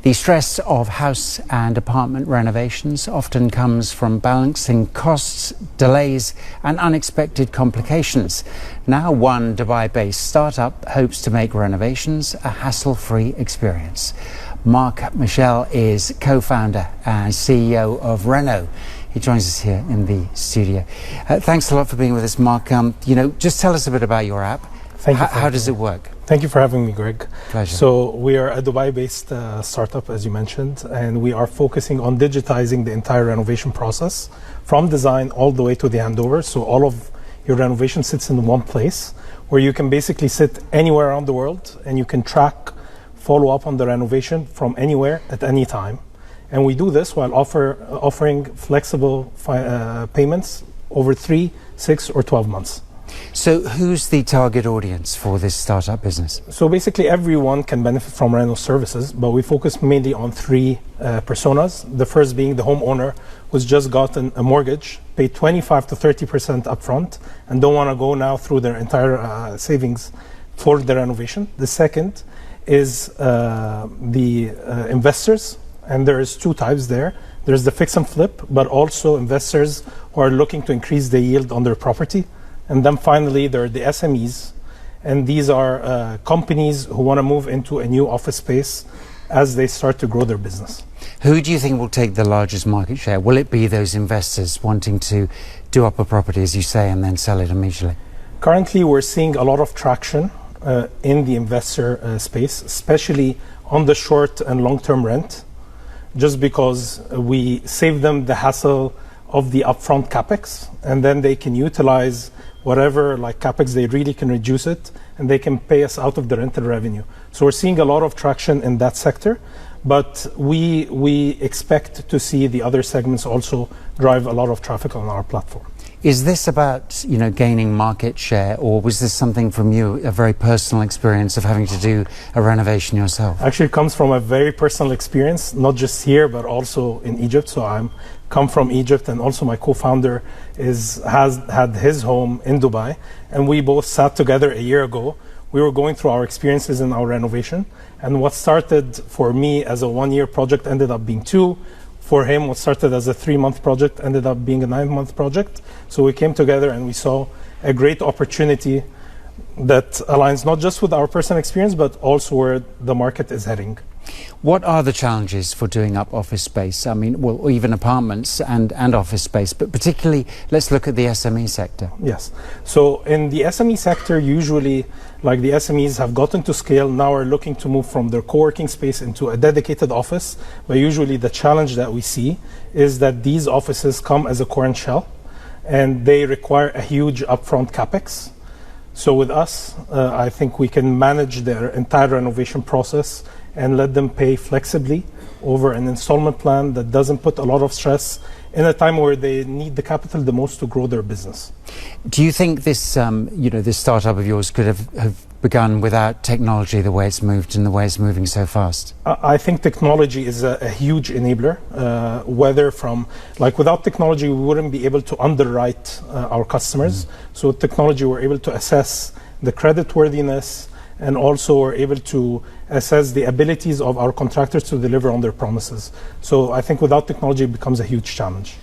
The stress of house and apartment renovations often comes from balancing costs, delays and unexpected complications. Now one Dubai-based startup hopes to make renovations a hassle-free experience. Marc Michel is co-founder and CEO of Reno. He joins us here in the studio. Thanks a lot for being with us, Marc. Just tell us a bit about your app. Thank you. How does it work? Thank you for having me, Greg. Pleasure. So we are a Dubai-based startup, as you mentioned, and we are focusing on digitizing the entire renovation process from design all the way to the handover. So all of your renovation sits in one place where you can basically sit anywhere around the world and you can track, follow up on the renovation from anywhere at any time. And we do this while offering flexible payments over 3, 6 or 12 months. So who's the target audience for this startup business? So basically everyone can benefit from Reno services, but we focus mainly on 3 personas. The first being the homeowner who's just gotten a mortgage, paid 25 to 30% upfront and don't want to go now through their entire savings for the renovation. The second is the investors, and there's 2 types there. There's the fix and flip, but also investors who are looking to increase the yield on their property. And then finally, there are the SMEs, and these are companies who want to move into a new office space as they start to grow their business. Who do you think will take the largest market share? Will it be those investors wanting to do up a property, as you say, and then sell it immediately? Currently, we're seeing a lot of traction in the investor space, especially on the short and long-term rent, just because we save them the hassle of the upfront capex, and then they can utilize whatever capex they really can reduce it, and they can pay us out of the rental revenue. So we're seeing a lot of traction in that sector, but we expect to see the other segments also drive a lot of traffic on our platform. Is this about gaining market share, or was this something from you, a very personal experience of having to do a renovation yourself? Actually, it comes from a very personal experience, not just here but also in Egypt. So I'm come from Egypt, and also my co-founder has had his home in Dubai, and we both sat together a year ago. We were going through our experiences in our renovation, and what started for me as a 1-year project ended up being 2. For him, what started as a 3-month project ended up being a 9-month project. So we came together and we saw a great opportunity that aligns not just with our personal experience, but also where the market is heading. What are the challenges for doing up office space? I mean, well, even apartments and office space, but particularly, let's look at the SME sector. Yes. So in the SME sector, usually, the SMEs have gotten to scale, now are looking to move from their co-working space into a dedicated office. But usually the challenge that we see is that these offices come as a core and shell, and they require a huge upfront capex. So with us, I think we can manage their entire renovation process and let them pay flexibly over an installment plan that doesn't put a lot of stress in a time where they need the capital the most to grow their business. Do you think this, this startup of yours could have begun without technology the way it's moved and the way it's moving so fast? I think technology is a huge enabler. Whether from, without technology, we wouldn't be able to underwrite our customers. So with technology, we're able to assess the creditworthiness, and also we're able to assess the abilities of our contractors to deliver on their promises. So I think without technology, it becomes a huge challenge.